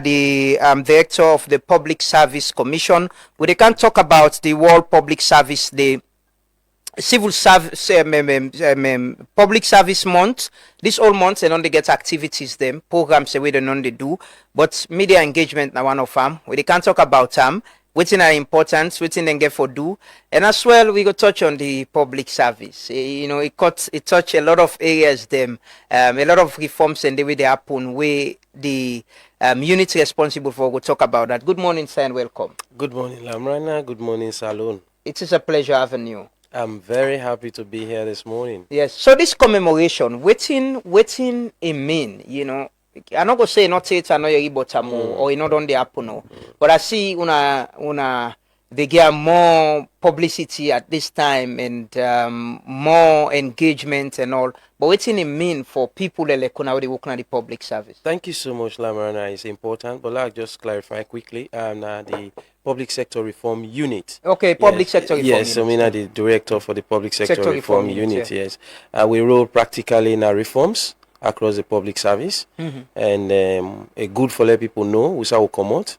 the director of the Public Service Commission. We can talk about the World Public Service, the Civil Service, Public Service Month. This whole month, and only get activities, them programs, the way they don't do. But media engagement now one of them. We can talk about what's are important, what's they get for do, and as well we go touch on the public service. You know, it touch a lot of areas. Them a lot of reforms and the way they happen. Where the units responsible for will talk about that. Good morning, sir, and welcome. Good morning, Lamrana. Good morning, Salon. It is a pleasure having you. I'm very happy to be here this morning. Yes. So this commemoration, waiting it mean, you know. I'm not gonna say not it, I know you or not on the happen, but I see they get more publicity at this time and more engagement and all. But what's it mean for people that they work on the public service? Thank you so much, Lamrana. It's important, but I'll just clarify quickly. The Public Sector Reform Unit. Okay, Public Sector Reform Unit. Yes, I mean the director for the Public Sector Reform Unit. Yeah. Yes, we roll practically in our reforms across the public service, and a good for let people know we will come out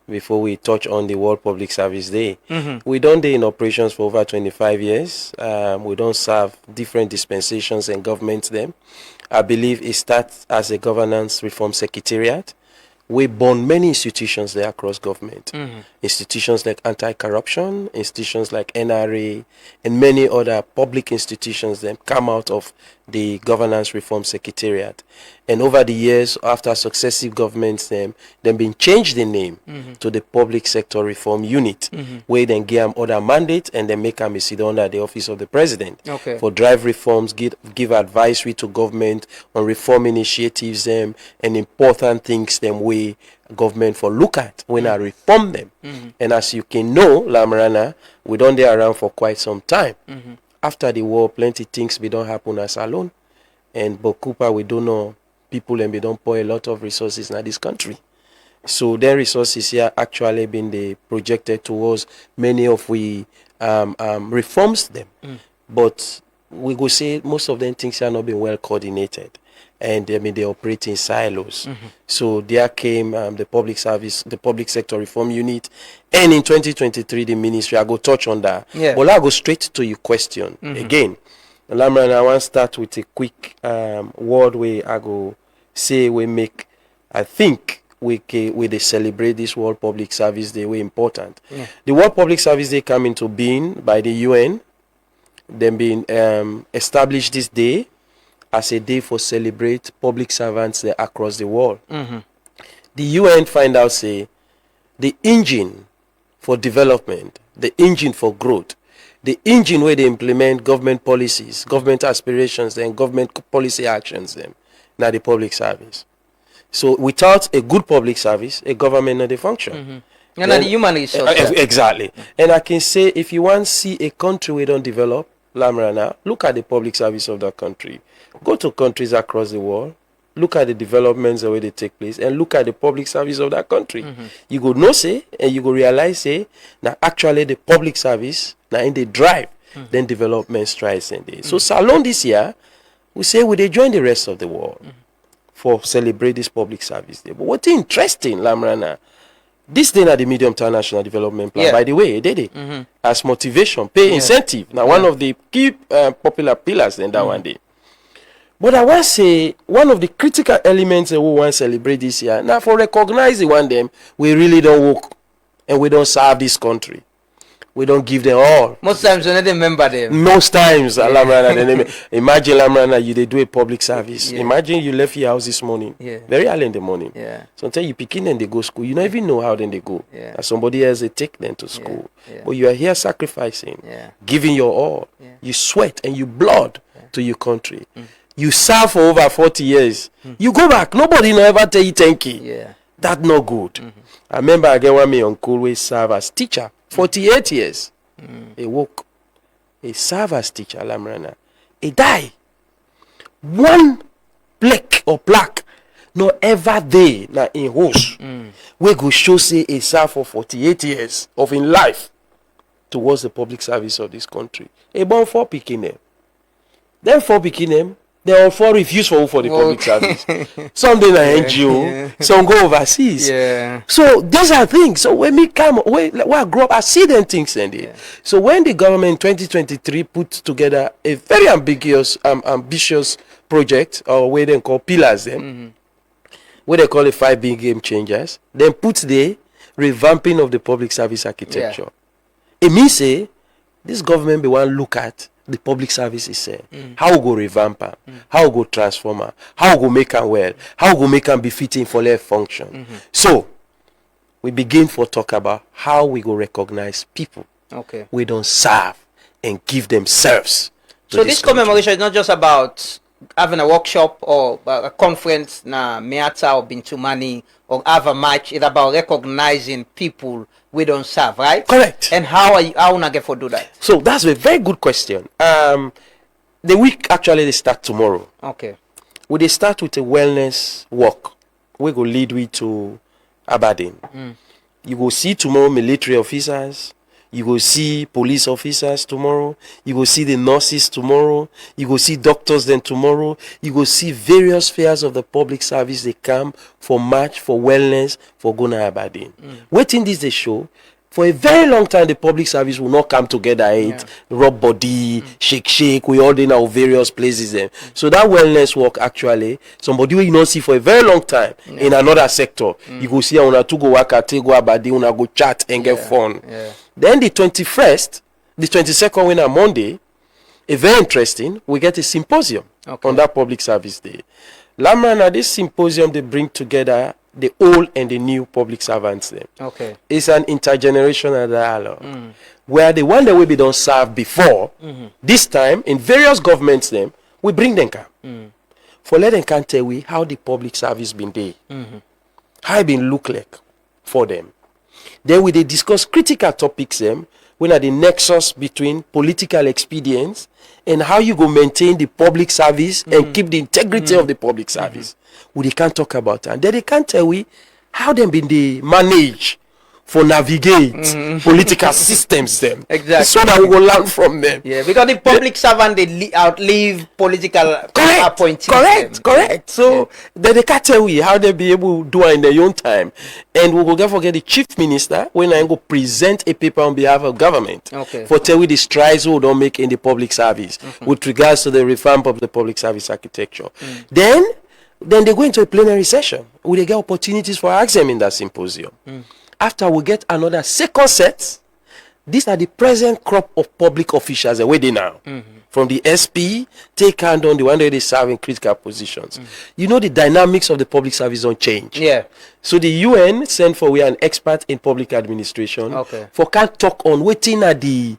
before we touch on the World Public Service Day. We don't do in operations for over 25 years. We don't serve different dispensations and governments. Them, I believe it starts as a governance reform secretariat. We born many institutions there across government. Institutions like anti-corruption, institutions like NRA, and many other public institutions that come out of the Governance Reform Secretariat. And over the years, after successive governments, them been changed the name to the Public Sector Reform Unit, where then give them other mandate and then make them sit under the office of the president for drive reforms, give advisory to government on reform initiatives and important things them we government for look at when I reform them. And as you can know, Lamrana, we don't there around for quite some time. After the war, plenty things we don't happen as alone. And but Cooper, we don't know people and we don't pour a lot of resources in this country. So their resources here actually been projected towards many of we reforms them. But we go say most of them things are not been well coordinated. And I mean they operate in silos. So there came the public service, the public sector reform unit, and in 2023 the ministry. I go touch on that. But I go straight to your question again. Lamrana, I want to start with a quick word where I go say we make. I think we they celebrate this World Public Service Day. Way important. The World Public Service Day come into being by the UN. Then being established this day as a day for celebrate public servants across the world. The UN find out say the engine for development, the engine for growth, the engine where they implement government policies, government aspirations, and government policy actions, now the public service. So without a good public service, a government not a function. And the human resource. Exactly. And I can say if you want to see a country we don't develop, Lamrana, look at the public service of that country. Go to countries across the world, look at the developments the way they take place, and look at the public service of that country. You go know say, and you go realize say, that actually the public service now in the drive, then development strides in there. So Salon this year, we say we they join the rest of the world for celebrate this public service day. But what's interesting, Lamrana, this thing at the medium-term national development plan, by the way, did it as motivation, pay incentive. Now, one of the key popular pillars in that one day. But I want to say one of the critical elements that we want to celebrate this year. Now, for recognizing one them, we really don't work and we don't serve this country. We don't give them all. Most times we don't remember them. Most times, Lamrana. Imagine Lamrana, you they do a public service. Imagine you left your house this morning, very early in the morning. Sometimes you pick in and they go school. You don't even know how then they go. Somebody else they take them to school. But you are here sacrificing, giving your all. You sweat and you blood to your country. You serve for over 40 years. You go back. Nobody will ever tell you thank you. That's not good. I remember I get one me uncle who serve as teacher. 48 years. He woke. He serve as teacher, Lamrana. He die. One plaque no ever there na in house. We go show say he serve for 48 years of in life towards the public service of this country. He born 4 pikin them. Then 4 pikin them, They all for refuse for the public service. Some they na NGO, some go overseas. So these are things. So when we come, when I grow up, I see them things in So when the government in 2023 put together a very ambitious project, or what they call pillars, what they call the 5 big game changers, then put the revamping of the public service architecture. It means say this government be one look at the public services, how we go revamp them, how we go transform them, how we go make them well, how we go make them be fitting for their function. So we begin for talk about how we go recognize people we don't serve and give them service. So this commemoration is not just about having a workshop or a conference na Meata or Bintumani or have a match. It's about recognizing people we don't serve, right? Correct. And how una get for do that? So that's a very good question. The week actually they start tomorrow. We they start with a wellness walk. We go lead we to Aberdeen. You go see tomorrow military officers. You go see police officers tomorrow. You go see the nurses tomorrow. You go see doctors then tomorrow. You go see various spheres of the public service. They come for match, for wellness, for go na Aberdeen. Waiting this they show. For a very long time, the public service will not come together, rub body, shake. We all in our various places then. So that wellness work actually, somebody we not see for a very long time in another sector. You go see una to go work at go Aberdeen, una go chat and get fun. Then the 21st, the 22nd, when on Monday, a very interesting, we get a symposium on that public service day. Lamrana, this symposium, they bring together the old and the new public servants then. It's an intergenerational dialogue where the one that we be don't serve before, this time in various governments then, we bring them come. For let them can tell we how the public service been there. How it been look like for them. Then we they discuss critical topics them when are the nexus between political expedience and how you go maintain the public service and keep the integrity of the public service. We they can't talk about that. And then they can't tell we how them been they manage for navigate political systems them. So that we will learn from them. Because the public servant they outlive political appointees. Correct. So then they can't tell we how they be able to do it in their own time. And we will not forget the chief minister when I go present a paper on behalf of government for tell we the strides we don't make in the public service with regards to the reform of the public service architecture. Then they go into a plenary session where they get opportunities for ask them in that symposium. After we get another second set, these are the present crop of public officials where they now. From the SP, take hand on the one that they serve in critical positions. You know the dynamics of the public service don't change. So the UN sent for we an expert in public administration for can talk on waiting at the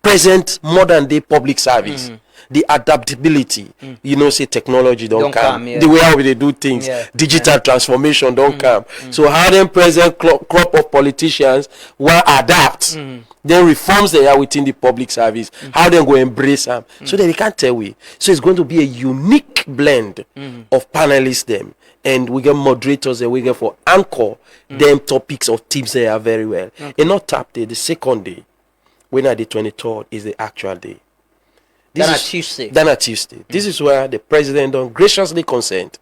present modern day public service. The adaptability, you know, say technology don't come. The way how they do things, digital transformation don't come. So how them present crop of politicians will adapt, then reforms they are within the public service, how they go embrace them, so that they can't tell we. So it's going to be a unique blend of panelists them, and we get moderators that we get for anchor them topics or teams they are very well. And not tap day, the second day, when at the 23rd is the actual day. Then at Tuesday. This is where the president don't graciously consent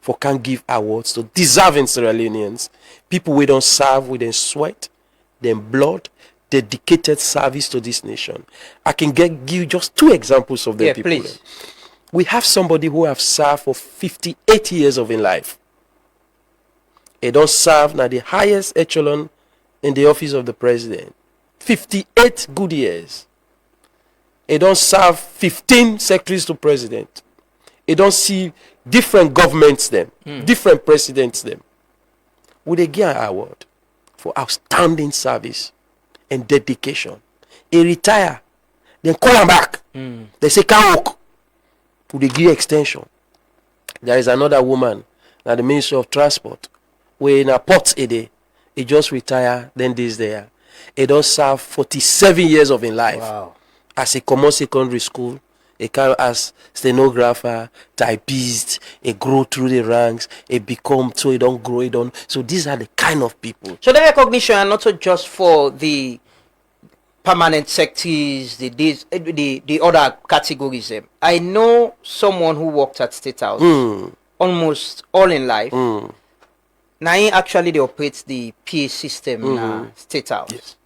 for can give awards to deserving Sierra Leoneans, people we don't serve with their sweat, their blood, dedicated service to this nation. I can give you just 2 examples of them people. Please. We have somebody who have served for 58 years of in life. He don't serve now the highest echelon in the office of the president. 58 good years. He don't serve 15 secretaries to president. He don't see different governments them, different presidents them. Would they give an award for outstanding service and dedication? He retire, then call him back. They say can't work. Would they give extension? There is another woman, now the Ministry of Transport, where in a port a day, he just retire, then this there. He don't serve 47 years of his life. Wow. As a common secondary school, he can as stenographer, typist, he grow through the ranks, he become so he don't grow, he don't. So these are the kind of people. So the recognition are not just for the permanent secretaries, the other categories. I know someone who worked at State House almost all in life. Now he actually operates the PA system in State House. Yes.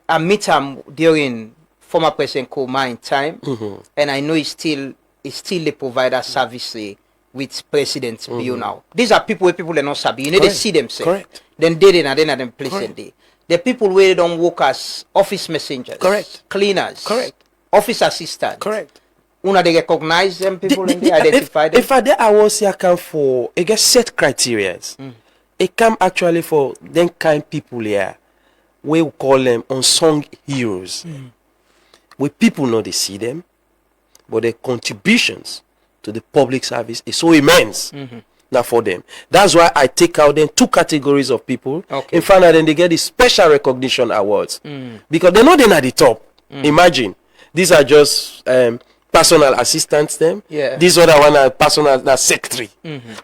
I meet him during former President Kouma time, and I know he's still the provider service with President Bill now. These are people are not sabi. You know, they see themselves. Correct. Then they and then them place and they. The people where don't work as office messengers. Correct. Cleaners. Correct. Office assistants. Correct. Una they recognize them people and they identify them. If I there I was account for it get set criteria. It come actually for them kind people here. We call them unsung heroes. We people know they see them, but their contributions to the public service is so immense. Now for them. That's why I take out them two categories of people. Okay. In fact, then they get the special recognition awards. Because they know they're at the top. Imagine. These are just personal assistants them. Yeah. These other one are personal secretary.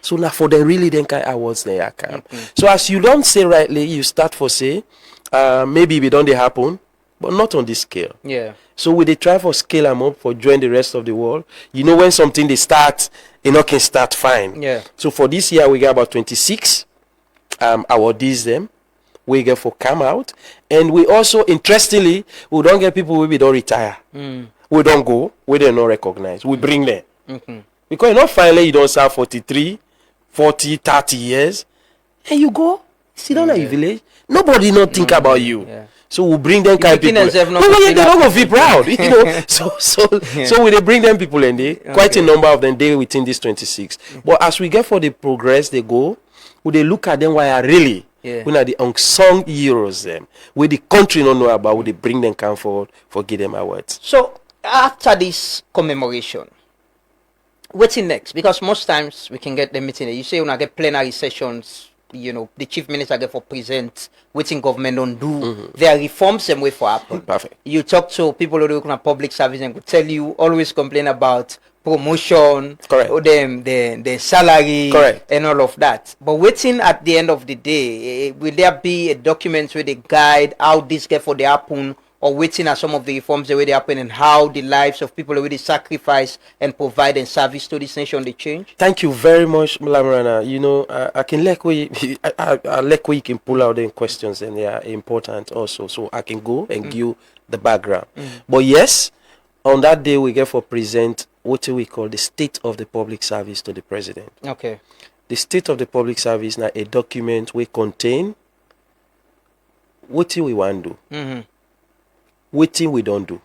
So now for them really then kind of awards they come. So as you don't say rightly, you start for say, maybe it don't they happen, but not on this scale. Yeah. So we they try for scale them up for join the rest of the world. You know when something they start, can start fine. Yeah. So for this year we get about 26 awardees them. We get for come out. And we also interestingly we don't get people we don't retire. We don't go, we don't not recognize. We bring them. Because finally you don't serve 43, 40, 30 years. And you go, sit down at your village. Nobody not think about you. Yeah. So we bring them kind of people. They're not gonna be proud, So we they bring them people and they quite a number of them they within this 26. But as we get for the progress they go, we they look at them why are really when are the unsung heroes them. Where the country don't know about, we they bring them come forward for give them awards. So after this commemoration, what's next? Because most times we can get the meeting. You say when I get plenary sessions. The chief minister get for present waiting government don't do their reforms same way for happen. Perfect. You talk to people who work in public service and could tell you always complain about promotion, correct, or the salary, correct, and all of that. But waiting at the end of the day, will there be a document where they guide how this get for the happen, or waiting at some of the reforms the way they happen and how the lives of people already sacrifice and provide and service to this nation they change? Thank you very much, Lamrana. I can like where I like where you can pull out the questions and they are important also. So I can go and give you the background. But yes, on that day we get for present what we call the state of the public service to the president. Okay. The state of the public service now a document we contain what we want to do. Waiting we don't do.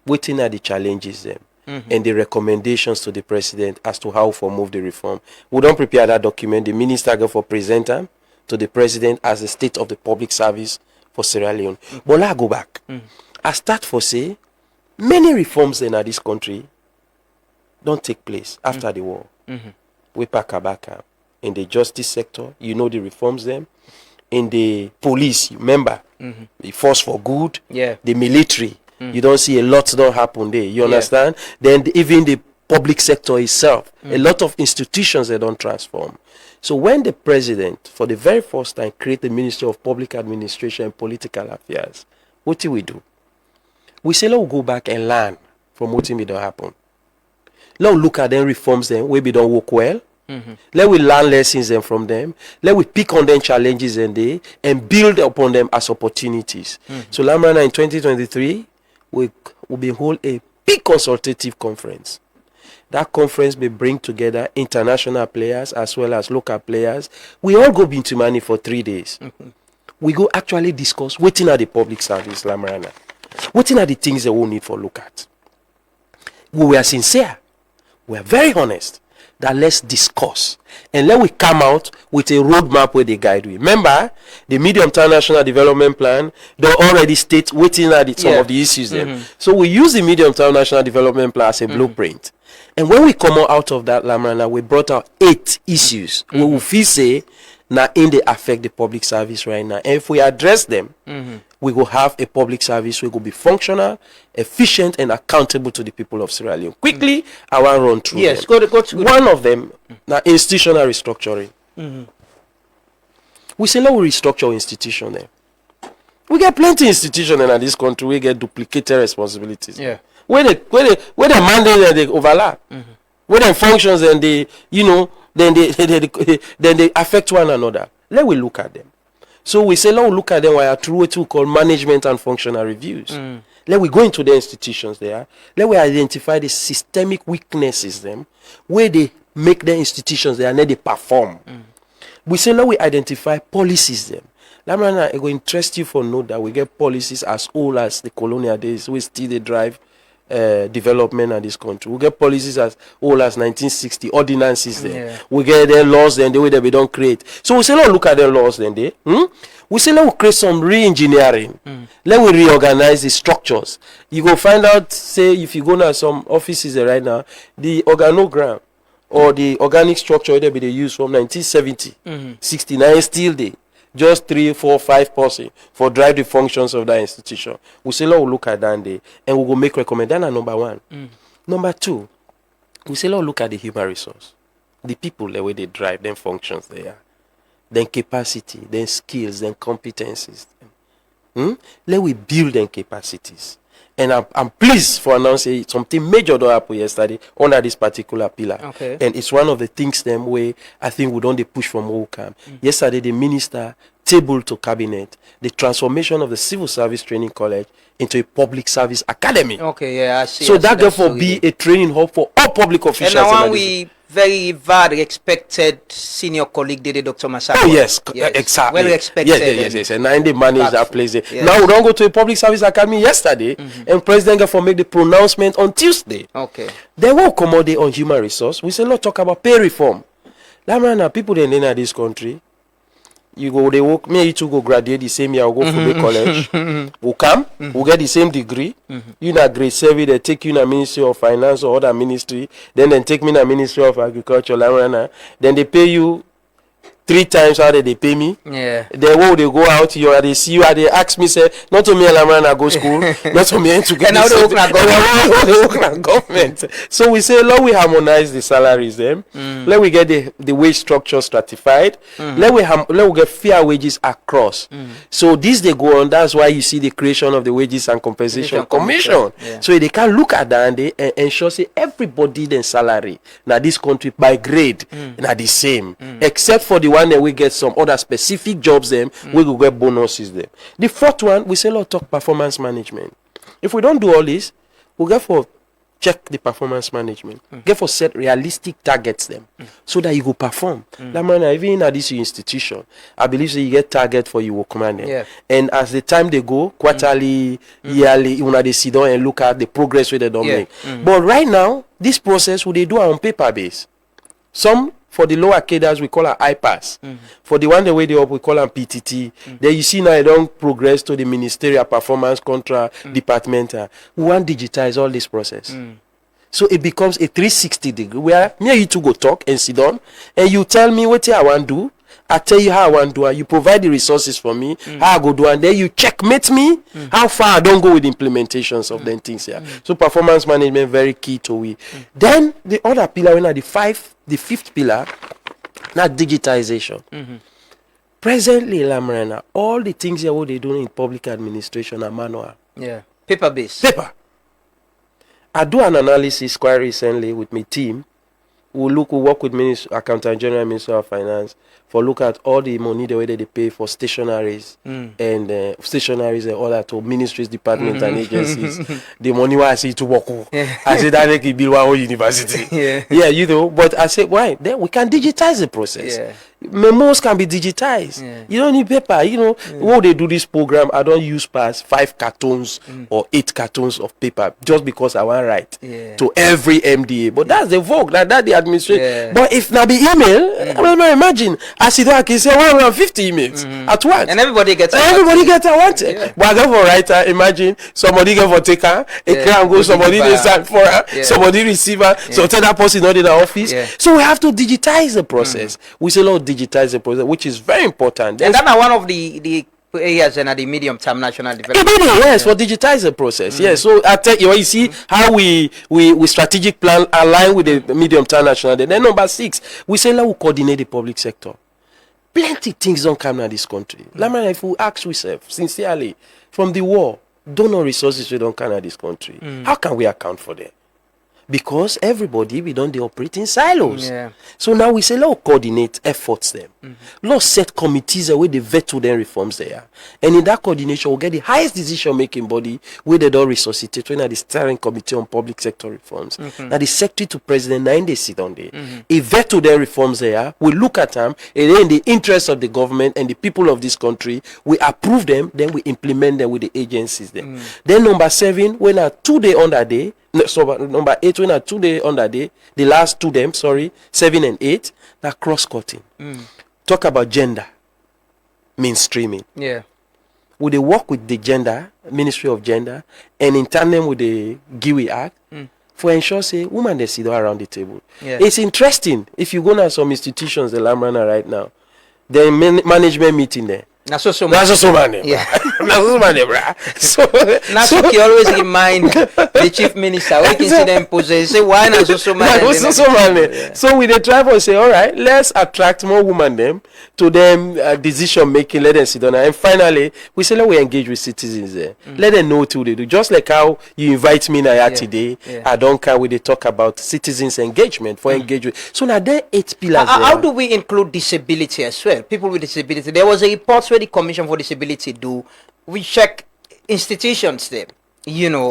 Waiting are the challenges them and the recommendations to the president as to how to move the reform. We don't prepare that document. The minister go for present them to the president as the state of the public service for Sierra Leone. But I go back. I start for say many reforms in this country don't take place after the war. We pack back in the justice sector. The reforms them. In the police, remember, the force for good, the military, you don't see a lot don't happen there. You understand? Then even the public sector itself, a lot of institutions they don't transform. So when the president, for the very first time, create the Ministry of Public Administration and Political Affairs, what do? We say, let's go back and learn from what don't happen. Let's look at them reforms them, where we don't work well. Let we learn lessons from them. Let we pick on them challenges and build upon them as opportunities. So Lamrana in 2023, we will be hold a big consultative conference. That conference may bring together international players as well as local players. We all go into money for 3 days. We go actually discuss what are the public service, Lamrana. What are the things that we need for look at. We were sincere. We are very honest. That let's discuss and let we come out with a roadmap where they guide we. Remember, the medium-term national development plan, they already state waiting at some of the issues there. So we use the medium-term national development plan as a blueprint. And when we come out of that, Lamrana, we brought out 8 issues we will feel say now in they affect the public service right now. And if we address them, we will have a public service which will be functional, efficient, and accountable to the people of Sierra Leone. Quickly, I want to run through them. Go to one of them, now institutional restructuring. We say, let we restructure institution there. We get plenty institutions in this country. We get duplicated responsibilities. Yeah. Where the mandate they overlap. Where the functions and they, then they affect one another. Let we look at them. So we say, let we look at them while through what we call management and functional reviews. Let we go into the institutions there. Let we identify the systemic weaknesses them, where they make the institutions there and then they perform. We say, let we identify policies them. Lamrana, it will interest you for note that we get policies as old as the colonial days. We still they drive development in this country. We get policies as old as 1960, ordinances there. Yeah. We get their laws then the way that we don't create. So we say, let's look at their laws then they. We say, let we create some re-engineering. Let we reorganize the structures. You go find out, say, if you go to some offices right now, the organogram or the organic structure that they use from 1970, 69 still there. Just 3, 4, 5% for drive the functions of that institution. We say, let's look at that day and we will make recommendation. Number one. Number two, we say, let's look at the human resource. The people, the way they drive, them functions they are. Then capacity, then skills, then competencies. Let we build them capacities. And I'm pleased for announcing something major that happened yesterday under this particular pillar. Okay. And it's one of the things them where I think we don't push from Okam. Yesterday, the minister tabled to cabinet the transformation of the Civil Service Training College into a public service academy. Okay, yeah, I see. So that therefore be a training hub for all public officials. And now we very expected senior colleague Dr. Masako. Oh yes, exactly. Well expected. Yes. And now they manage that place there. Yes. Now we don't go to a public service academy yesterday, and President Gafo make the pronouncement on Tuesday. Okay. They will accommodate on human resource. We say let's talk about pay reform. Lamrana, people in this country, you go, they work, me and you two go graduate the same year, we'll go for the college. We'll come, we'll get the same degree. You know, grade 7, they take you in a Ministry of Finance or other ministry. Then take me in a Ministry of Agriculture, Lamrana. Then they pay you 3 times how they pay me. Yeah. Then when they go out, they see you, they ask me, say, not to me, Lamrana go school, not to me to get now they work in government. So we say, let we harmonize the salaries them. Let we get the wage structure stratified. Let we get fair wages across. So this they go on. That's why you see the creation of the Wages and Compensation Commission. Yeah. So they can look at that and they ensure say everybody then salary now this country by grade now the same, except for the one that we get some other specific jobs them we will get bonuses them. The fourth one we say let's talk performance management. If we don't do all this, we'll get for check the performance management. Get for set realistic targets them so that you go perform. Lamrana, even in this institution, I believe so you get target for you will command them. Yeah. And as the time they go, quarterly, yearly, you know, they sit down and look at the progress where they don't make. But right now, this process will they do on paper base. Some for the lower cadres, we call it IPAS. For the one the way they up, we call them PTT. Then you see now they don't progress to the ministerial performance contract departmental. We want to digitize all this process. So it becomes a 360 degree where me and you two go talk and sit down and you tell me what I want to do. I tell you how I want to do it. You provide the resources for me, how I go do it, and then you checkmate me how far I don't go with the implementations of them things here. So performance management very key to we. Then the other pillar, when the fifth pillar, not digitization. Presently, Lamrana, all the things here what they do in public administration are manual. Yeah, paper based. Paper. I do an analysis quite recently with my team. We work with Accountant General, Minister of Finance, for look at all the money the way that they pay for stationaries and stationaries and all that to ministries, departments and agencies. The money I see to work. I said that they can build one whole university. Yeah, you know. But I said, why? Then we can digitize the process. Yeah. Memos can be digitized. You don't need paper. You know, when they do this program, I don't use past 5 cartons or 8 cartons of paper just because I want to write to every MDA. But that's the vogue. That the administration. But if now be email, I mean, imagine I see that I can say 150 emails at once, and everybody gets wanted. But I go for writer. Imagine somebody go for taker, a can go somebody they sign for her, somebody receiver, so tell that person not in the office. So we have to digitize the process. We say, Lord, digitize the process, which is very important. And that's one of the areas in the medium-term national development. Yes, for digitize the process. Yes, so I tell you, you see how we strategic plan align with the medium-term national. Then number 6, we say, let we coordinate the public sector. Plenty things don't come in this country. Lamrana, if we ask ourselves sincerely, from the war, donor resources we don't come in this country. How can we account for them? Because everybody, we don't operate in silos. Yeah. So now we say, let's coordinate efforts them. Let's set committees where they vet to them reforms there. And in that coordination, we'll get the highest decision-making body where they don't resuscitate, when the steering committee on public sector reforms. Now the secretary to president, now they sit on there. A vet to them reforms there, we look at them, and then in the interest of the government and the people of this country, we approve them, then we implement them with the agencies then. Then number 7, when a 2-day under day, so number 8, when a 2-day under day, the last 2 them, 7 and 8, that cross-cutting. Talk about gender mainstreaming. Yeah. Would they work with the gender, Ministry of Gender, and in tandem with the GIWI Act, for ensure say women they sit around the table. Yeah. It's interesting if you go to some institutions, the Lamrana right now, the management meeting there. That's so many. Yeah. So Nasuki always remind the chief minister when you see them possess, say why not so many? So we the try to say, all right, let's attract more women them to them decision making, let them sit down. And finally, we say let we engage with citizens there. Let them know what they do. Just like how you invite me now today, I don't care when they talk about citizens engagement for engagement. So now there are 8 pillars. How do we include disability as well? People with disability. There was a report where the Commission for Disability do. We check institutions there,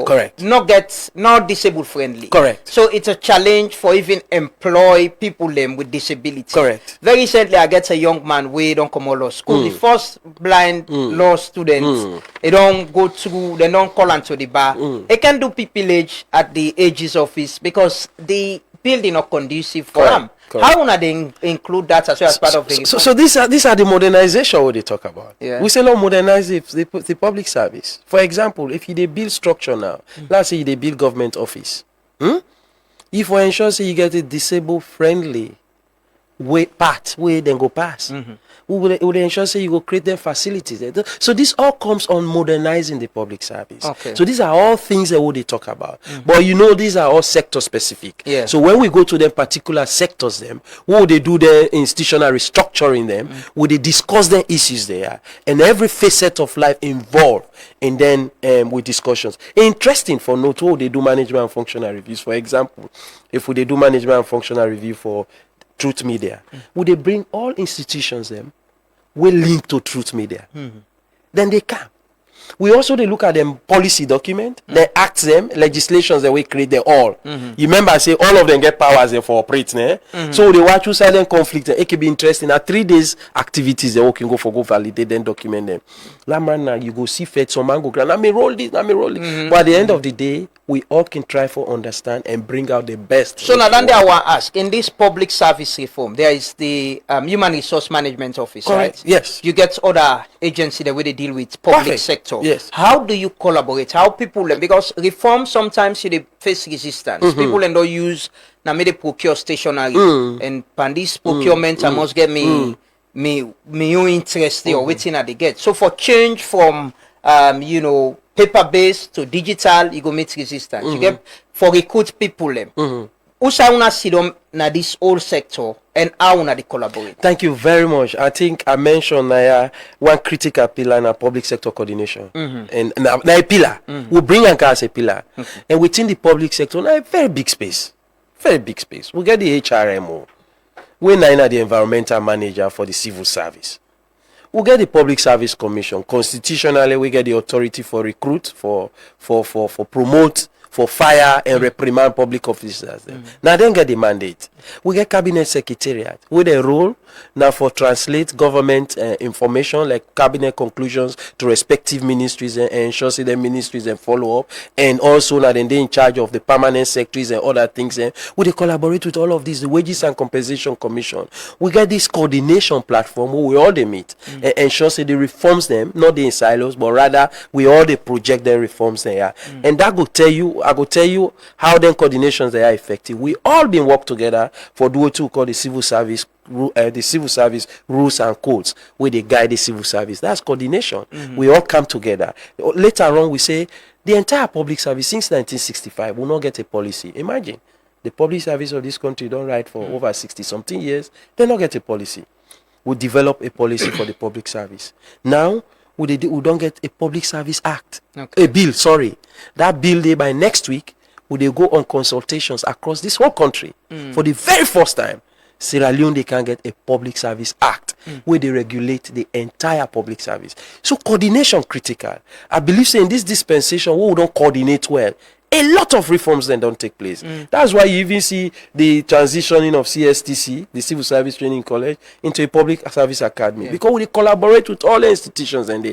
correct, not disabled friendly, correct. So it's a challenge for even employ people them with disability, correct. Very recently I get a young man we don't come out of school, the first blind law students, they don't go to, they don't call onto the bar, they can do pupillage at the AG's office because the building not conducive for them. How would they include that as well as part of the so these are the modernization what they talk about. Yeah. We say no modernize the public service. For example, if they build structure now, let's say they build government office. If we ensure say you get a disabled friendly path where then go pass. We will ensure say you go create their facilities. So this all comes on modernizing the public service. Okay. So these are all things that they talk about. But these are all sector specific. Yeah. So when we go to them particular sectors, them, what would they do their institutional restructuring them? Would they discuss their issues there? And every facet of life involved. And then with discussions. Interesting for note, what they do management and functional reviews. For example, if they do management and functional review for Truth Media, would they bring all institutions them will link to Truth Media? Then they can. We also they look at them policy document, they act them, legislations that we create them all. You remember I say all of them get powers for operating. So they watch two silent conflict. It can be interesting. At 3 days activities they can go validate then document them. Lamrana, you go see Fed some man go grant. Let me roll this. But at the end of the day, we all can try for understand and bring out the best. So now then I want to ask, in this public service reform, there is the Human Resource Management Office, correct, right? Yes. You get other agencies the way they deal with public sector. Yes. How do you collaborate? How people, because reform sometimes they face resistance. People don't use, now they procure stationery. And this procurement, I must get me own interest or waiting at the get. So for change from, paper-based to digital, you go meet resistance. You get for recruit people them. Usa una see them na this whole sector and how una they collaborate. Thank you very much. I think I mentioned one critical pillar in our public sector coordination. And now a pillar. We bring and as a pillar. And within the public sector, now a very big space. Very big space. We get the HRMO. We're now the environmental manager for the civil service. We get the Public Service Commission. Constitutionally, we get the authority for recruit, for promote, for fire and reprimand public officers. Now then get the mandate. We get Cabinet Secretariat with a role now for translate government information like cabinet conclusions to respective ministries and ensure say the ministries and follow up. And also now then they in charge of the permanent secretaries and other things. We they collaborate with all of these, the Wages and Compensation Commission. We get this coordination platform where we all they meet and ensure say the reforms them, not the in silos, but rather we all they project their reforms there. And that will tell you, I will tell you how then coordinations they are effective. We all been work together for what we call the civil service rules and codes where they guide the civil service. That's coordination. We all come together. Later on we say the entire public service since 1965 will not get a policy. Imagine the public service of this country don't write for over 60 something years, they not get a policy. we develop a policy for the public service. Now, we don't get a Public Service Act. Okay. A bill, sorry. That bill, day by next week, they go on consultations across this whole country. For the very first time, Sierra Leone, they can get a Public Service Act where they regulate the entire public service. So coordination critical. I believe in this dispensation, we don't coordinate well, a lot of reforms then don't take place. That's why you even see the transitioning of CSTC, the Civil Service Training College, into a Public Service Academy. Because we collaborate with all the institutions and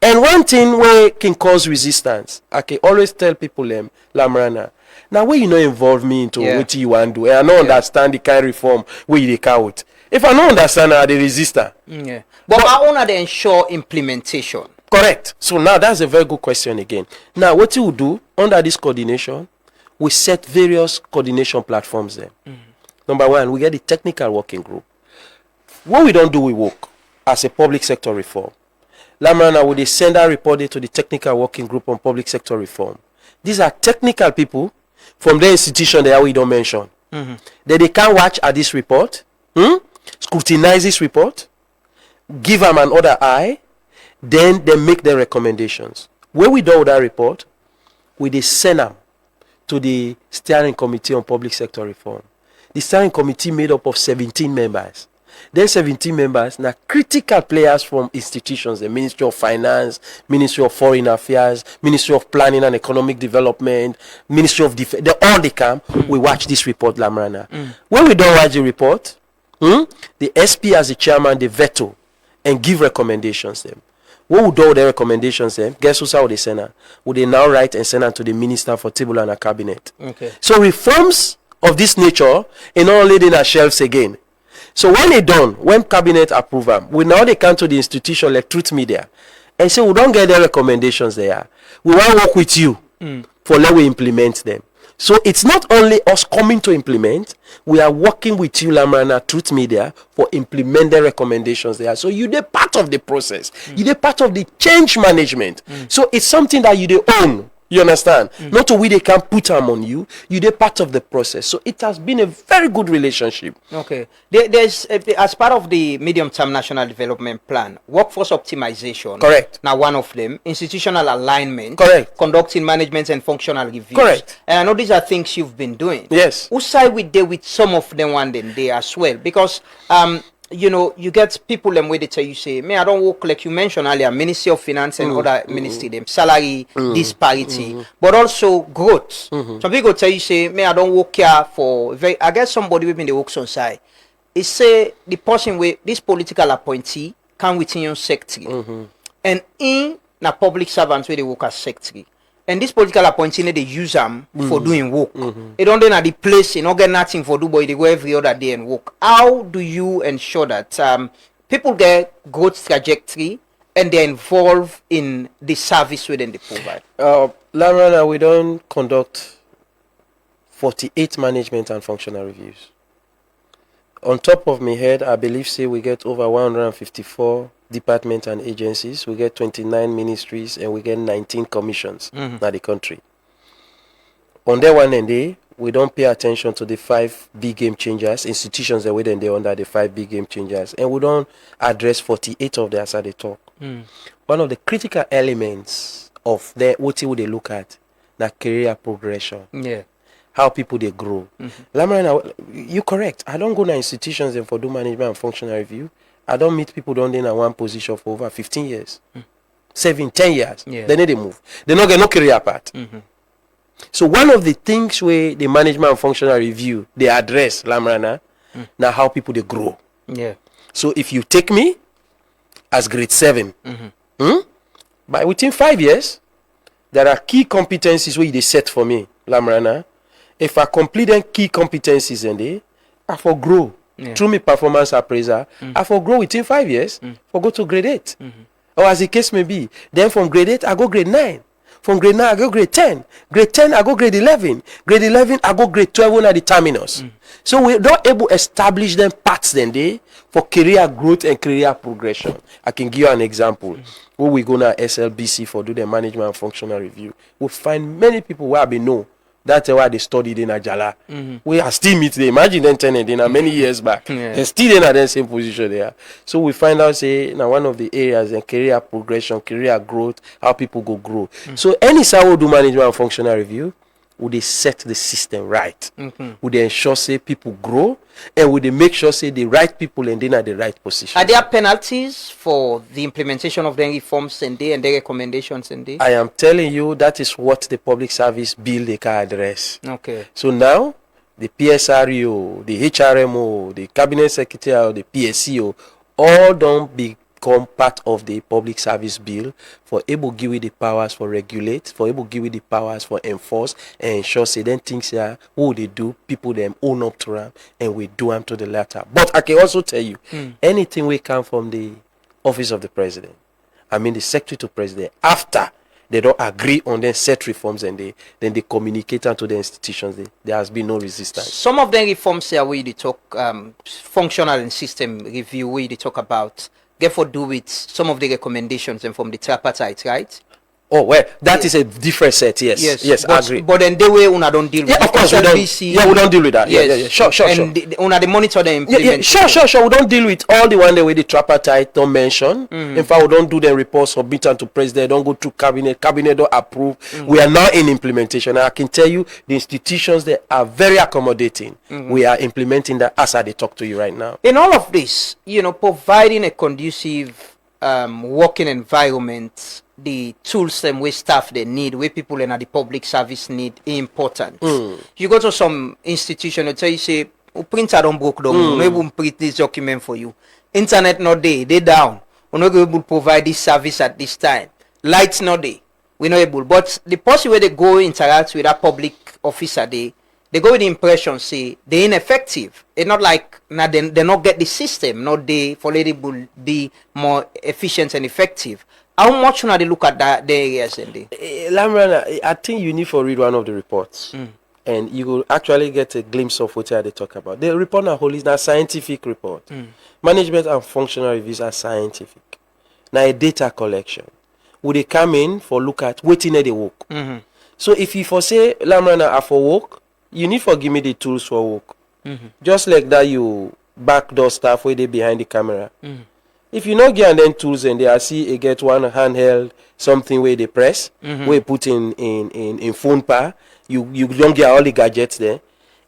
and one thing where can cause resistance, I can always tell people Lamrana, now where you know involve me into what you want to do, and I don't understand the kind of reform where you out. If I don't understand, I the resistor. But I want to ensure implementation. Correct. So now that's a very good question again. Now what you will do under this coordination, we set various coordination platforms there. Number one, we get the technical working group. What we don't do, we work as a public sector reform. Lamrana, we send our report to the technical working group on public sector reform. These are technical people from the institution that we don't mention. Then they can watch at this report, scrutinize this report, give them another eye, then they make their recommendations. When we do with that report, we send them to the Steering Committee on Public Sector Reform. The Steering Committee made up of 17 members. Then 17 members, now critical players from institutions, the Ministry of Finance, Ministry of Foreign Affairs, Ministry of Planning and Economic Development, Ministry of Defense, all they come, we watch this report, Lamrana. When we don't watch the report, the SP as the chairman, they veto and give recommendations them. What would do the recommendations then? Guess who's how they send her? Would they now write and send her to the minister for table and a cabinet? Okay. So reforms of this nature are not only in our shelves again. So when they done, when cabinet approve them, we now they come to the institution like Truth Media and say we don't get their recommendations there. We want to work with you for let we implement them. So it's not only us coming to implement, we are working with you, Lamrana, Truth Media, for implement the recommendations there. So you're the part of the process. You're the part of the change management. So it's something that you they own. You understand? Not to where they can put them on you. You're the part of the process. So it has been a very good relationship. Okay. There's, as part of the medium-term national development plan, workforce optimization. Correct. Now one of them, institutional alignment. Correct. Conducting management and functional reviews. Correct. And I know these are things you've been doing. Yes. Who side with some of them one day as well? Because you know, you get people them where they tell you say, me, I don't work like you mentioned earlier, Ministry of Finance and other ministry, them salary disparity, but also growth. Some people tell you say, me, I don't work here for I guess somebody within the works on side. It say the person with this political appointee come within your secretary. And in na public servants where they work as secretary. And this political appointee they use them for doing work. They don't then at the place, you know, get nothing for do, but they go every other day and work. How do you ensure that people get growth trajectory and they're involved in the service within the provide? Lamrana, we don't conduct 48 management and functional reviews. On top of my head, I believe say we get over 154 departments and agencies. We get 29 ministries and we get 19 commissions in the country. On that one and day, we don't pay attention to the 5 big game changers, institutions that we then they under the 5 big game changers, and we don't address 48 of them as they talk. One of the critical elements of what they look at, the career progression. Yeah. How people they grow. Lamrana, you correct. I don't go to institutions and for do management and functional review. I don't meet people down there in one position for over 15 years. 7, 10 years. Yeah. Then they move. They not get no career path. So one of the things where the management and functional review they address, Lamrana, now how people they grow. Yeah. So if you take me as grade 7, but within 5 years, there are key competencies where they set for me, Lamrana. If I complete them key competencies and they, I for grow. Through my performance appraiser, I for grow within 5 years, for go to grade 8. Or as the case may be. Then from grade 8, I go grade 9. From grade 9, I go grade 10. Grade 10, I go grade 11. Grade 11, I go grade 12 at the terminus. So we don't able to establish them paths then they for career growth and career progression. I can give you an example. When we go now SLBC for do the management and functional review, we find many people where we know That's why they studied in Ajala. We are still meet there. Imagine them turning in many years back. They're still in the same position there. So we find out, say, now one of the areas in career progression, career growth, how people go grow. So any SAO do management and functional review, would they set the system right? Would they ensure, say, people grow? And would they make sure, say, the right people and then at the right position? Are there penalties for the implementation of the reforms and the recommendations and the? I am telling you, that is what the public service bill they can address. Okay. So now, the PSRU, the HRMO, the cabinet secretary, the PSCO, all don't become part of the public service bill for able give you the powers for regulate, for able give you the powers for enforce and ensure, say, then things here, who they do, people them own up to them, and we do them to the latter. But I can also tell you, anything we come from the office of the president, I mean the secretary to president, after they don't agree on then set reforms and then they communicate to the institutions, there has been no resistance. Some of the reforms here we they talk functional and system review, we they talk about therefore do with some of the recommendations and from the tripartite, right? Oh, well, that is a different set, yes, I agree. But then the way una don't deal with of course, we don't deal with that. Sure. And una the monitor the implementation. Sure. We don't deal with all the one the way the tripartite don't mention. In fact, we don't do the report, submit them to president, don't go through cabinet don't approve. We are now in implementation. And I can tell you, the institutions that are very accommodating. We are implementing that as I talk to you right now. In all of this, providing a conducive working environment, the tools and where staff they need, where people in the public service need, important. You go to some institution, they tell you, say, printer don't broke down, we will print this document for you. Internet not there, they down. We're not able to provide this service at this time. Lights not there, we're not able. But the person where they go interact with a public officer, they go with the impression, say, they're ineffective. It's not like they not get the system, not they for able be more efficient and effective. How much should they look at the areas in there? Lamrana, I think you need to read one of the reports. And you will actually get a glimpse of what they talk about. The report now is a scientific report. Management and functional reviews are scientific. Now a data collection. Would they come in for look at waiting at the work? So if you for say Lamrana are for work, you need for give me the tools for work. Just like that you backdoor staff where they behind the camera. If you not get them tools and they see you get one handheld something where they press, where you put in phone power, you don't get all the gadgets there.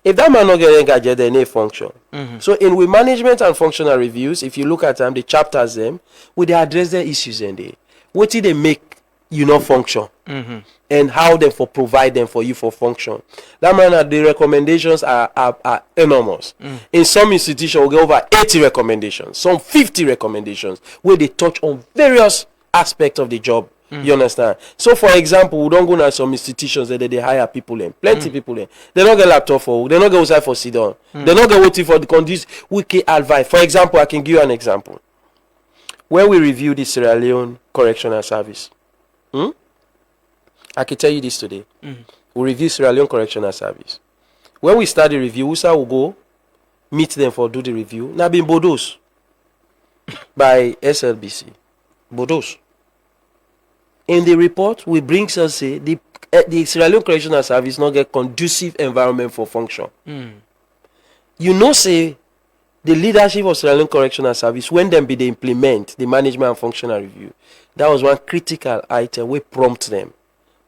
If that man not get any gadget, then they function. So in with management and functional reviews, if you look at them, the chapters them, we they address their issues and what did they make not function, and how they for provide them for you for function. That man, the recommendations are enormous. In some institutions, we get over 80 recommendations, some 50 recommendations, where they touch on various aspects of the job. You understand? So, for example, we don't go to some institutions that they hire people in, plenty people in. They don't get laptop for, they don't get outside for sit down. They don't get waiting for the conditions. We can advise. For example, I can give you an example. When we review the Sierra Leone Correctional Service, I can tell you this today. We review Sierra Leone Correctional Service. When we start the review, USA will go meet them for do the review. Now been Bodos by SLBC. Bodos. In the report, we bring us say the Sierra Leone Correctional Service not get conducive environment for function. Say the leadership of Sierra Leone Correctional Service, when them be they implement the management and functional review, that was one critical item we prompt them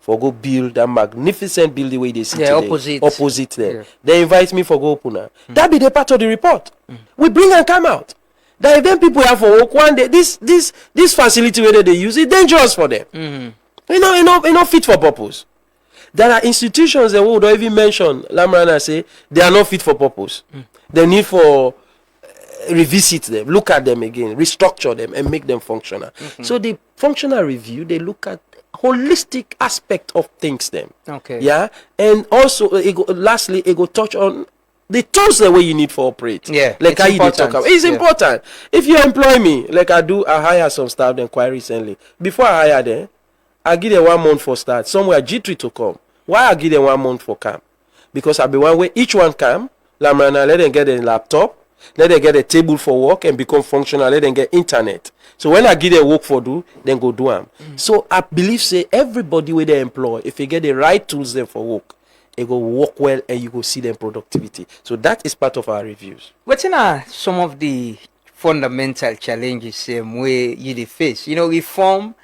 for go build that magnificent building where they see today. Opposite there. They invite me for go open. That be the part of the report. We bring and come out. That if then people have for work one day, this facility where they use it dangerous for them. You know, fit for purpose. There are institutions that we don't even mention. Lamrana say they are not fit for purpose. They need for revisit them, look at them again, restructure them, and make them functional. So the functional review, they look at holistic aspect of things. Them. Yeah, and also lastly, it go touch on the tools the way you need for operate. Like how you talk about. It's important. If you employ me, like I hire some staff then quite recently. Before I hire them, I give them 1 month for start. Somewhere G3 to come. Why I give them 1 month for camp? Because I be one way each one come. Lamrana, let them get a laptop, let them get a table for work and become functional. Let them get internet. So when I give them work for do, then go do them. So I believe say everybody where they employ, if you get the right tools there for work, it go work well, and you go see them productivity. So that is part of our reviews. What are some of the fundamental challenges where you dey face? You know, reform,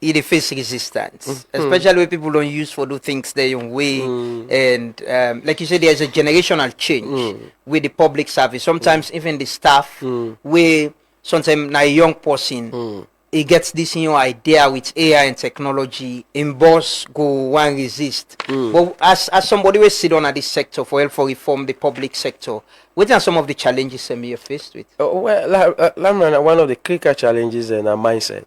you dey face resistance, especially when people don't use for do things their own way. And like you said, there's a generational change with the public service. Sometimes even the staff, where sometimes na a young person, he gets this new idea with AI and technology, in boss go one resist. But as somebody will sit on at this sector for help for reform the public sector, what are some of the challenges you're faced with? Lamrana, one of the critical challenges in our mindset.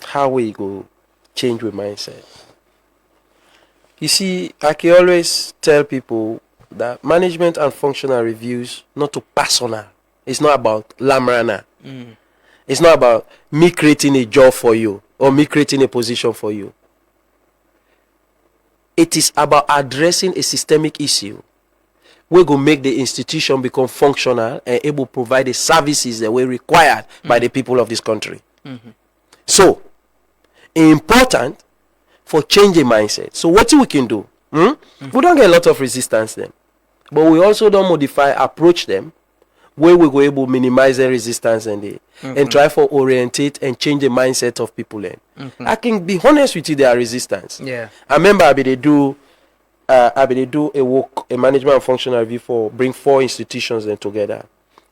How we go change with mindset. You see, I can always tell people that management and functional reviews not to personal. It's not about Lamrana. It's not about me creating a job for you or me creating a position for you. It is about addressing a systemic issue. We go make the institution become functional and able to provide the services that were required by the people of this country. So, important for changing mindset. So what we can do? We don't get a lot of resistance then, but we also don't modify approach them where we go able to minimize the resistance and try for orientate and change the mindset of people then. I can be honest with you, there are resistance. Yeah. I remember I be do a management and functional review for bring 4 institutions then together.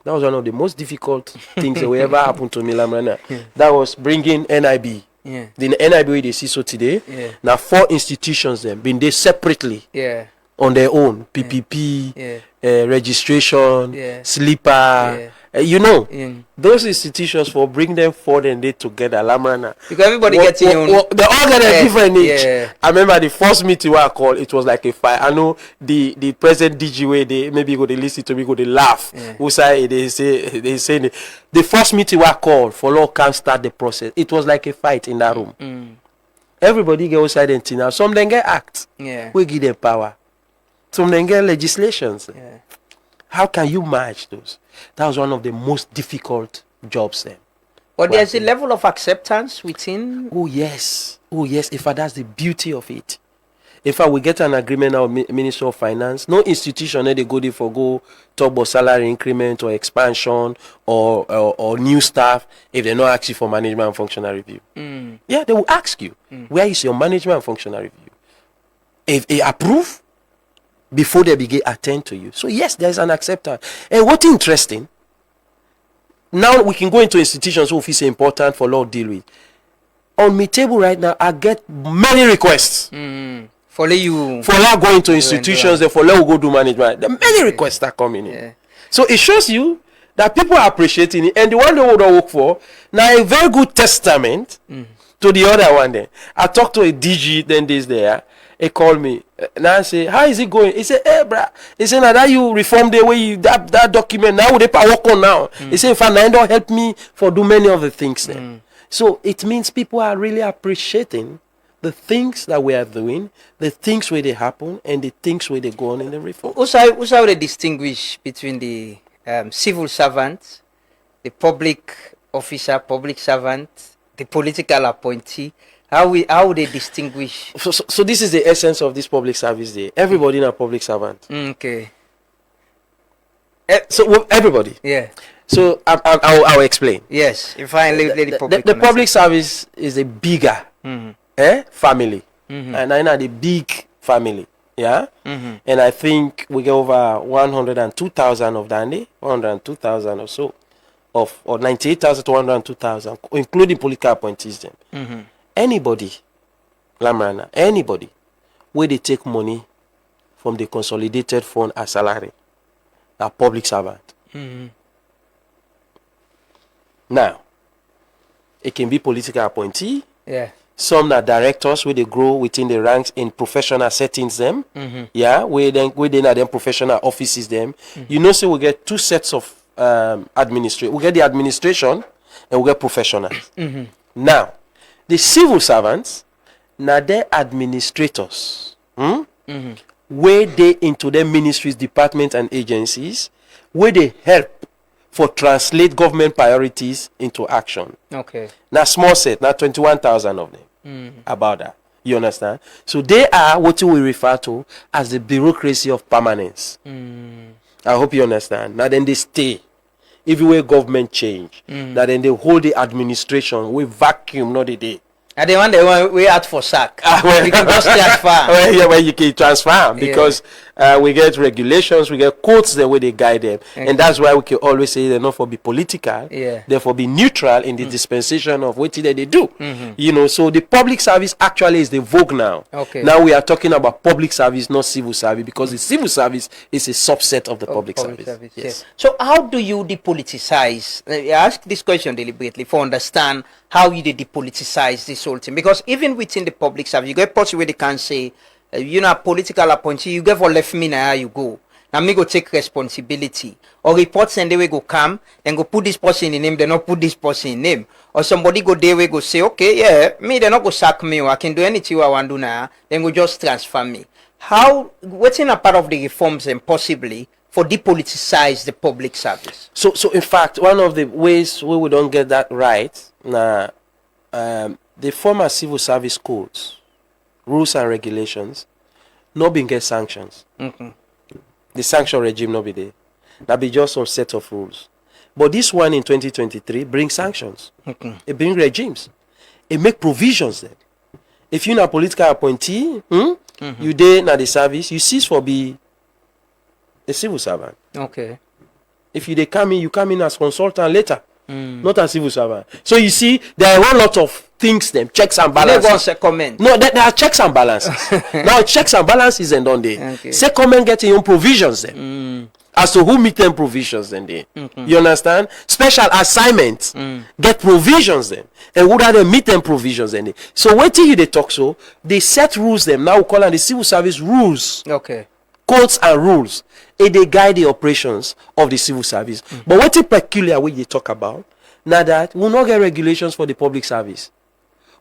That was one of the most difficult things that will ever happen to me, Lamrana. That was bringing NIB. The NIB we they see so today. Now 4 institutions then been there separately. On their own, PPP, registration, sleeper, you know, those institutions for bring them forward and they together, Lamrana. Because everybody gets their own. They all get a different niche. I remember the first meeting I called, it was like a fight. I know the present DG way they maybe go they listen to me, go they laugh. Who say they say the first meeting I called for law can't start the process. It was like a fight in that room. Everybody get outside and now. Some then get act. We give them power. Some then get legislations. How can you match those? That was one of the most difficult jobs then. But there's a level of acceptance within. Oh yes. In fact, that's the beauty of it. In fact, we get an agreement now with Minister of Finance. No institution they go there for go talk about salary increment or expansion or new staff if they not ask you for management and functional review. Yeah, they will ask you, where is your management and functional review? If they approve, before they begin attend to you. So yes, there's an acceptance. And what's interesting, now we can go into institutions who feel important for law deal with. On my table right now, I get many requests. For law going to institutions, for law go do management. There are many requests that coming in. So it shows you that people are appreciating it, and the one they would work for now a very good testament to the other one. Then I talked to a DG then this there. He called me. Now I say, how is it going? He said, hey, bruh. He said, now that you reform the way you that document, now they work on now. He said, if I don't help me for do many of the things then. So it means people are really appreciating the things that we are doing, the things where they happen, and the things where they go on in the reform. Also, how they distinguish between the civil servant, the public officer, public servant, the political appointee? How they distinguish? So this is the essence of this public service day. Everybody in a public servant. Okay. So everybody. Yeah. So I'll explain. Yes. If I leave the public service is a bigger family, and I know the big family. Yeah. And I think we get over 102,000 of that, 102,000 or so, or 98,000 to 102,000, including political appointees. Them. Anybody, Lamrana, anybody, where they take money from the consolidated fund as salary, a public servant. Now, it can be political appointee. Yeah. Some are directors where they grow within the ranks in professional settings them. Yeah, where they are them professional offices them. You know, so we get 2 sets of administration. We get the administration and we get professionals. Now, the civil servants, now they're administrators. Where they into their ministries, departments, and agencies, where they help for translate government priorities into action. Okay. Now small set, now 21,000 of them. About that. You understand? So they are what we refer to as the bureaucracy of permanence. I hope you understand. Now then they stay. If you were government change, now then they hold the administration with vacuum, not the day. And the one we out for sack. We can just transfer. Well, you can transfer because we get regulations, we get codes the way they guide them, and that's why we can always say they're not for be political. Therefore, be neutral in the dispensation of what they do. You know, so the public service actually is the vogue now. Now we are talking about public service, not civil service, because the civil service is a subset of the public service. Yes. So how do you depoliticize? I ask this question deliberately for understand how you depoliticize this whole thing, because even within the public service, you get person where they can say, you know, political appointee, you get for left me now you go. Now me go take responsibility. Or reports and they will go come, then go put this person in name, they not put this person in name. Or somebody go there, we go say, okay, yeah, me they not go sack me, or I can do anything I want to do now, then go just transfer me. How, what's in a part of the reforms and possibly for depoliticize the public service? So in fact, one of the ways we don't get that right, now, the former civil service codes, rules and regulations, not being get sanctions. The sanction regime not be there. That be just some set of rules. But this one in 2023 brings sanctions. It brings regimes. It make provisions then. If you're a political appointee, you there na the service, you cease for be a civil servant. If you come in as consultant later. Not as civil servant. So you see, there are a lot of things, them checks and balances. No, there are checks and balances. Now checks and balances and on there. Secondment getting your own provisions then. As to who meet them provisions then there. You understand? Special assignments get provisions then. And who are they meet them provisions then there. So wait till you they talk so, they set rules them. Now we call them the civil service rules. Codes and rules. They guide the operations of the civil service. But what's peculiar when you talk about now that we'll not get regulations for the public service.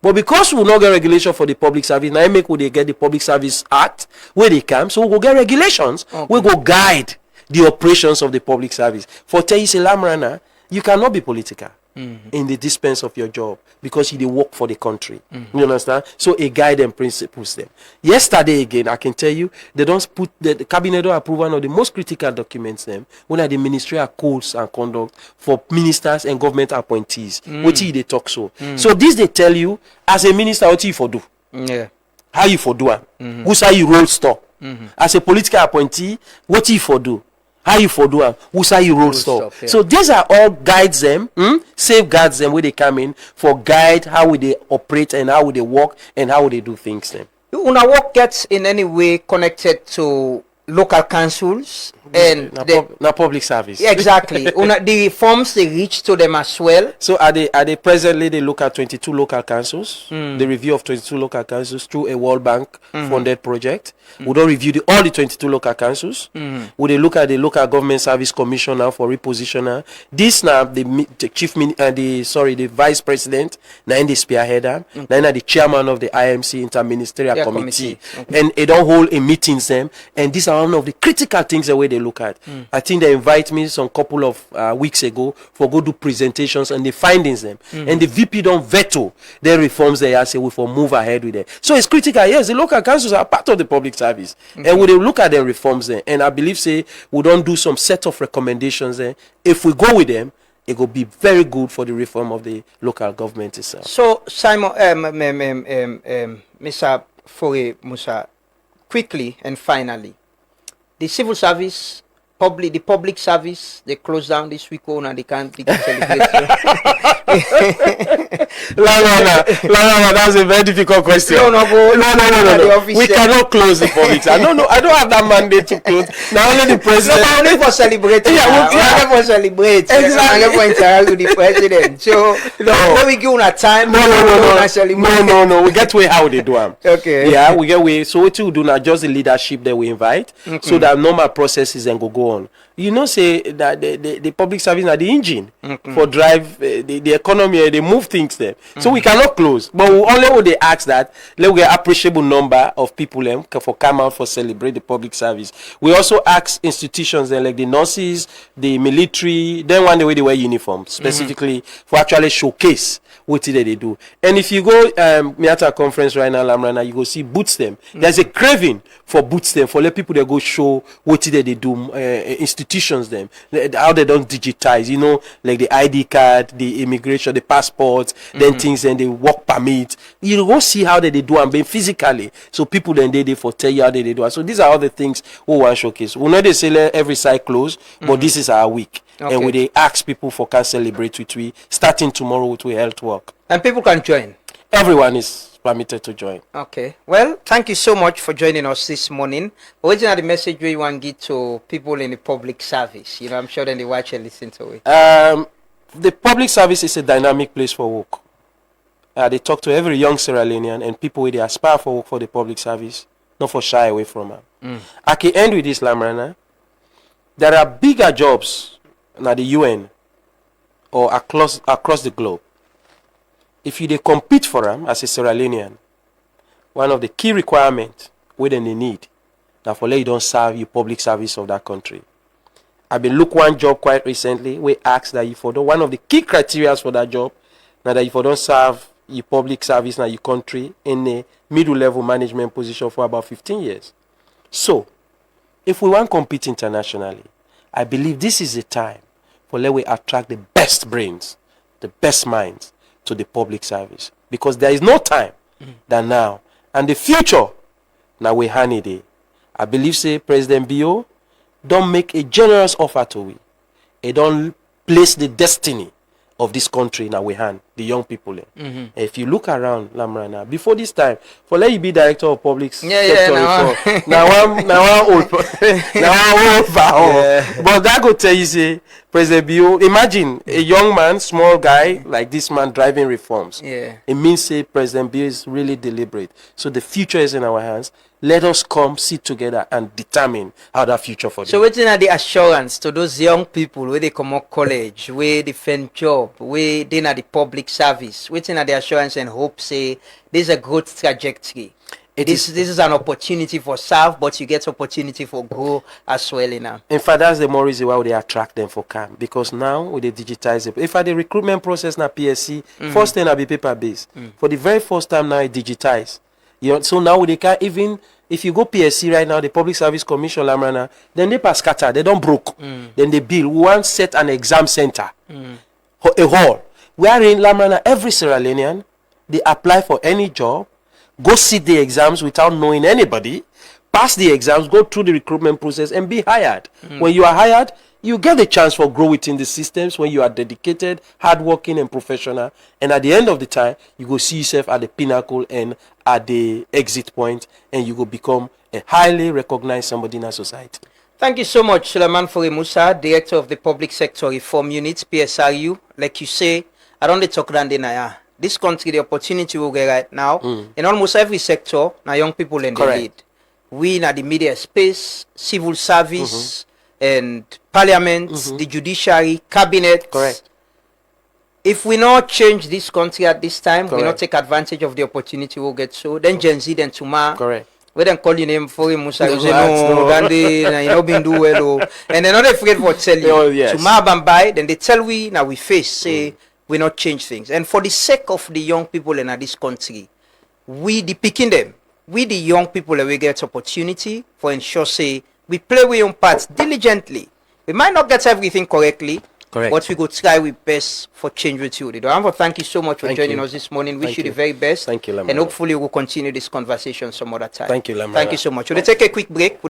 But because we'll not get regulation for the public service, now make they get the Public Service Act where they come, so we'll get regulations. We go guide the operations of the public service. For tell you say Lamrana, you cannot be political in the dispense of your job because you work for the country. You understand? So a guide and principles them. Yesterday again, I can tell you, they don't put the cabinet don't approve one of the most critical documents them when are the ministerial codes and conduct for ministers and government appointees. What they talk so. So this they tell you as a minister what you for do. How you for do who's how you roll stock. As a political appointee, what you for do. How you for do them? Who's how you roll stuff? So these are all guides them, safeguards them where they come in for guide how would they operate and how would they work and how would they do things then. Una work gets in any way connected to local councils and na public service. Exactly. The forms they reach to them as well. So are they presently they look at 22 local councils, the review of 22 local councils through a World Bank funded project. We don't review all the 22 local councils. We they look at the local government service commission now for repositioner. This now the the vice president now in the spearheader, now the chairman of the IMC interministerial committee. And they don't hold a meetings them, and these are one of the critical things the way they look at. I think they invite me some couple of weeks ago for go do presentations and the findings them, and the VP don't veto their reforms. They say we for move ahead with it. So it's critical. Yes, the local councils are part of the public service, and we look at their reforms there. And I believe say we don't do some set of recommendations there. If we go with them, it will be very good for the reform of the local government itself. So Simon, Mr. Phoray-Musa, quickly and finally, the civil service, the public service, they close down this week on and they can't celebrate. Lamrana, that's a very difficult question. No. We cannot close the public service. No, I don't have that mandate to close. Now only the president. No, only for celebrating. Only for celebrate. Exactly. Only for interact with the president. So when we give a time, no. We get way how they do them. Okay. Yeah, we get way. So what you do now, just the leadership that we invite, so that normal processes and go on. you know say that the public service are the engine for drive the economy, they move things there. So we cannot close, but we only would they ask that let we get appreciable number of people for come out for celebrate the public service. We also ask institutions like the nurses, the military, then one the way they wear uniforms specifically for actually showcase what they do. And if you go me at a conference right now, Lamrana, you go see boots them. There's a craving for boots them, for let people they go show what they do, institutions them, how they don't digitize, you know, like the ID card, the immigration, the passports, then things, and the work permit. You go see how they do and be physically. So people then they for tell you how they do. So these are all the things we want to showcase. We know they say every site close, but this is our week. Okay. And we they ask people for can celebrate with we starting tomorrow with we health work. And people can join. Everyone is permitted to join. Okay. Well, thank you so much for joining us this morning. What is the message you want to give to people in the public service? You know, I'm sure then they watch and listen to it. The public service is a dynamic place for work. They talk to every young Sierra Leonean and people where they aspire for work for the public service, not for shy away from them. I can end with this, Lamrana. There are bigger jobs at the UN or across the globe. If you they compete for them as a Sierra Leonean, one of the key requirements where they need that for let you don't serve your public service of that country. I've been look one job quite recently where asked that you for one of the key criteria for that job now that if you don't serve your public service in your country in a middle level management position for about 15 years. So if we want to compete internationally, I believe this is the time for let we attract the best brains, the best minds to the public service. Because there is no time than now. And the future, now we honey day. I believe say President Bio don't make a generous offer to we. He don't place the destiny of this country in our hand, the young people. If you look around Lamrana, before this time, for let you be director of public sector reform. Now one old but that go tell you say President Bio, imagine a young man, small guy like this man driving reforms. It means say President Bio is really deliberate. So the future is in our hands. Let us come sit together and determine how that future for them. So what's the assurance to those young people where they come out college, where they find job, where they na the public service? What's the assurance and hope say this is a growth trajectory? This is an opportunity for serve, but you get opportunity for grow as well now. In fact, that's the more reason why they attract them for camp. Because now with the digitize it. If the recruitment process na PSC, first thing will be paper based. For the very first time now it digitize. You know, so now they can't even if you go PSC right now, the Public Service Commission, Lamrana, then they pass scatter, they don't broke. Then they build. We want set an exam center, a hall, wherein Lamrana, every Sierra Leonean, they apply for any job, go sit the exams without knowing anybody, pass the exams, go through the recruitment process, and be hired. When you are hired, you get the chance for grow within the systems when you are dedicated, hardworking, and professional. And at the end of the time, you go see yourself at the pinnacle and at the exit point, and you go become a highly recognized somebody in our society. Thank you so much, Sulaiman Phoray-Musa, Director of the Public Sector Reform Unit, PSRU. Like you say, I don't talk around in this country, the opportunity we get right now, in almost every sector, now young people in the lead. We in the media space, civil service, and parliament, the judiciary, cabinet. If we not change this country at this time, we not take advantage of the opportunity we'll get so, then Gen Z, then tomorrow. We then call your name Phoray-Musa, you say no, Gandhi, you know, been do well, and they're not afraid for tell you. Tomorrow Bambai, then they tell we, now we face, say, we not change things. And for the sake of the young people in this country, we the picking them, we the young people we get opportunity for ensure say we play with your parts diligently. We might not get everything correctly, but we go try with best for change with you. Thank you so much for joining us this morning. Wish you the very best. Thank you, Lamrana. And hopefully we'll continue this conversation some other time. Thank you, Lamrana. Thank you so much. We'll take a quick break.